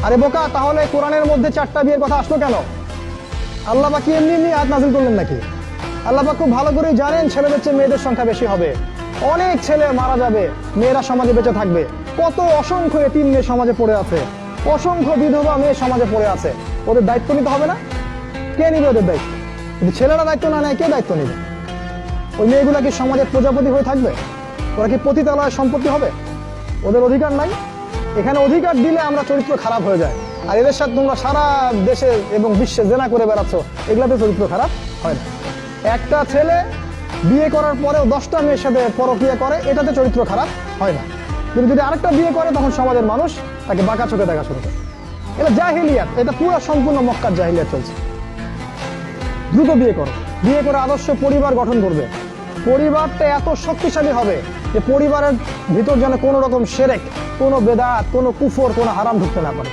আরে বোকা, তাহলে কোরআনের মধ্যে 4টা বিয়ের কথা আসলো কেন? আল্লাহ পাক কি এমনি এমনি আয়াত নাযিল করলেন নাকি? আল্লাহ পাক খুব ভালো করেই জানেন ছেলেদের চেয়ে মেয়েদের সংখ্যা বেশি হবে, অনেক ছেলে মারা যাবে, মেয়েরা সমাজে বেঁচে থাকবে। কত অসংখ্য এতিম মেয়ে সমাজে পড়ে আছে, অসংখ্য বিধবা মেয়ে সমাজে পড়ে আছে। ওদের দায়িত্ব নিতে হবে না? কে নিবে ওদের দায়িত্ব? যদি ছেলেরা দায়িত্ব না নেয়, কে দায়িত্ব নিবে? ওই মেয়েগুলা কি সমাজের প্রজাপতি হয়ে থাকবে? ওরা কি পতিতালয়ের সম্পত্তি হবে? ওদের অধিকার নাই? এখানে অধিকার দিলে আমরা চরিত্র খারাপ হয়ে যায়। আর এদের সাথে তোমরা সারা দেশে এবং বিশ্বে জেনা করে বেড়াচ্ছ, এগুলাতে চরিত্র খারাপ হয় না। একটা ছেলে বিয়ে করার পরেও 10টা মেয়ের সাথে পরকীয়া করে, এটাতে চরিত্র খারাপ হয় না। কিন্তু যদি আরেকটা বিয়ে করে, তখন সমাজের মানুষ তাকে বাঁকা চোখে দেখা শুরু করে। এটা জাহিলিয়াত, এটা পুরো সম্পূর্ণ মক্কার জাহিলিয়াত চলছে। দ্রুত বিয়ে করো, বিয়ে করে আদর্শ পরিবার গঠন করবে। পরিবারটা এত শক্তিশালী হবে যে পরিবারের ভিতর যেন কোনো রকম শিরক, কোনো বেদাত, কোনো কুফর, কোনো হারাম ঢুকতে না পারে।